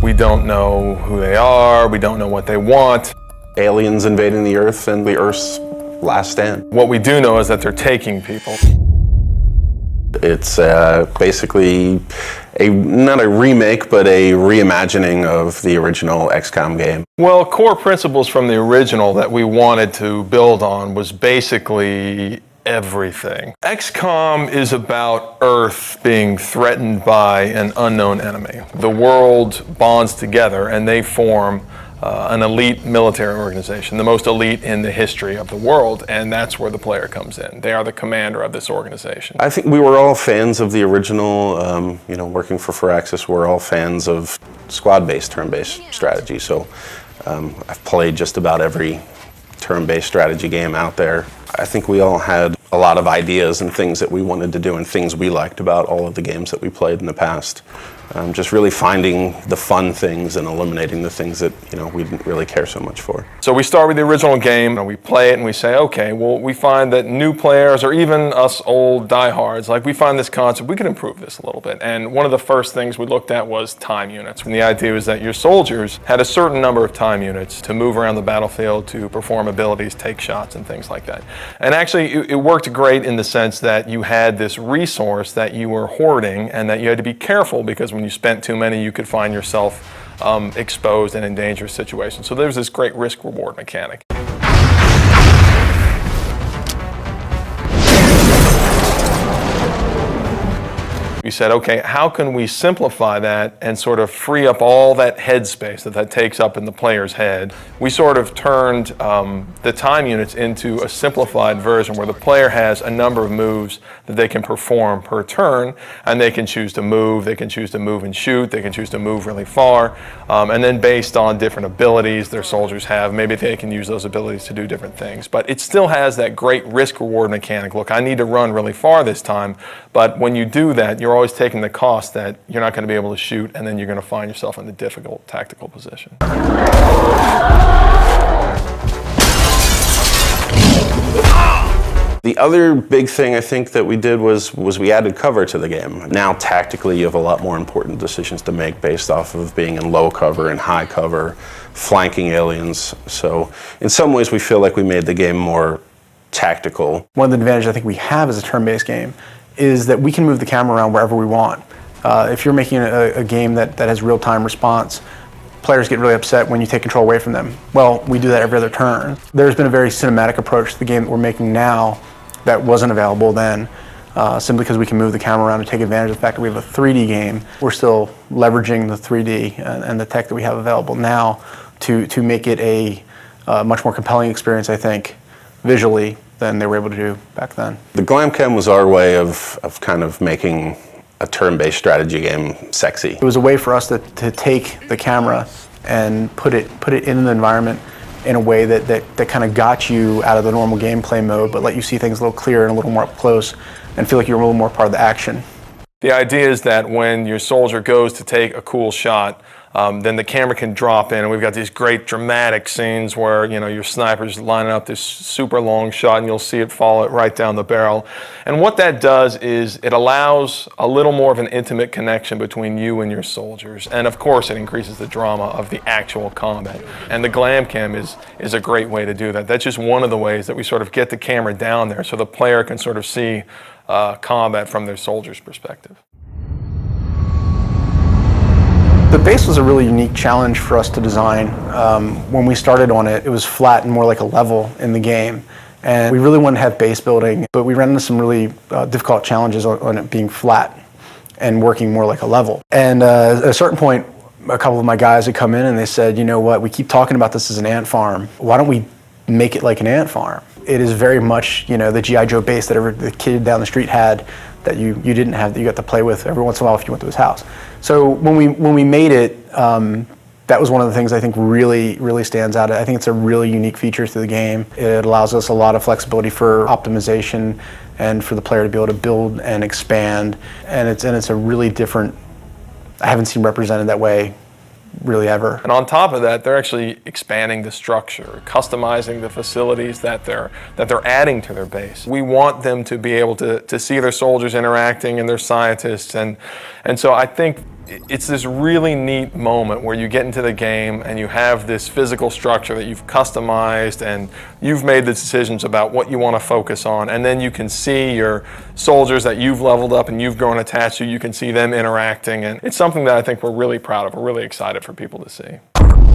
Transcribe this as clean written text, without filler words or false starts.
We don't know who they are, we don't know what they want. Aliens invading the Earth and the Earth's last stand. What we do know is that they're taking people. It's basically not a remake, but a reimagining of the original XCOM game. Well, core principles from the original that we wanted to build on was basically everything. XCOM is about Earth being threatened by an unknown enemy. The world bonds together and they form an elite military organization, the most elite in the history of the world, and that's where the player comes in. They are the commander of this organization. I think we were all fans of the original, you know, working for Firaxis, we're all fans of squad-based, turn-based strategy, so I've played just about every turn-based strategy game out there. I think we all had a lot of ideas and things that we wanted to do and things we liked about all of the games that we played in the past. Just really finding the fun things and eliminating the things that, you know, we didn't really care so much for. So we start with the original game and we play it and we say, okay, well, we find that new players or even us old diehards, like we find this concept, we can improve this a little bit. And one of the first things we looked at was time units. And the idea was that your soldiers had a certain number of time units to move around the battlefield, to perform abilities, take shots and things like that. And actually it worked great in the sense that you had this resource that you were hoarding and that you had to be careful, because when you spent too many, you could find yourself exposed and in dangerous situations. So there's this great risk-reward mechanic. We said, okay, how can we simplify that and sort of free up all that headspace that takes up in the player's head? We sort of turned the time units into a simplified version where the player has a number of moves that they can perform per turn, and they can choose to move, they can choose to move and shoot, they can choose to move really far, and then based on different abilities their soldiers have, maybe they can use those abilities to do different things. But it still has that great risk-reward mechanic. Look, I need to run really far this time, but when you do that, you're always taking the cost that you're not going to be able to shoot, and then you're going to find yourself in a difficult tactical position. The other big thing I think that we did was we added cover to the game. Now tactically you have a lot more important decisions to make based off of being in low cover and high cover, flanking aliens. So in some ways we feel like we made the game more tactical. One of the advantages I think we have as a turn-based game is that we can move the camera around wherever we want. If you're making a game that has real-time response, players get really upset when you take control away from them. Well, we do that every other turn. There's been a very cinematic approach to the game that we're making now that wasn't available then, simply because we can move the camera around and take advantage of the fact that we have a 3D game. We're still leveraging the 3D and the tech that we have available now to make it a much more compelling experience, I think, visually, than they were able to do back then. The Glamcam was our way of kind of making a turn-based strategy game sexy. It was a way for us to take the camera and put it in the environment in a way that kind of got you out of the normal gameplay mode, but let you see things a little clearer and a little more up close and feel like you're a little more part of the action. The idea is that when your soldier goes to take a cool shot, then the camera can drop in, and we've got these great dramatic scenes where, you know, your sniper's lining up this super long shot and you'll see it fall right down the barrel. And what that does is it allows a little more of an intimate connection between you and your soldiers. And of course it increases the drama of the actual combat. And the Glamcam is a great way to do that. That's just one of the ways that we sort of get the camera down there so the player can sort of see combat from their soldier's perspective. The base was a really unique challenge for us to design. When we started on it, it was flat and more like a level in the game. And we really wanted to have base building, but we ran into some really difficult challenges on it being flat and working more like a level. And at a certain point, a couple of my guys had come in and they said, you know what, we keep talking about this as an ant farm. Why don't we make it like an ant farm? It is very much, you know, the G.I. Joe base that the kid down the street had that you didn't have, that you got to play with every once in a while if you went to his house. So when we made it, that was one of the things I think really stands out. I think it's a really unique feature to the game. It allows us a lot of flexibility for optimization and for the player to be able to build and expand. And it's a really different, I haven't seen represented that way really ever. And on top of that, they're actually expanding the structure, customizing the facilities that they're adding to their base. We want them to be able to see their soldiers interacting and their scientists, and so I think it's this really neat moment where you get into the game and you have this physical structure that you've customized and you've made the decisions about what you want to focus on, and then you can see your soldiers that you've leveled up and you've grown attached to, you can see them interacting, and it's something that I think we're really proud of. We're really excited for people to see.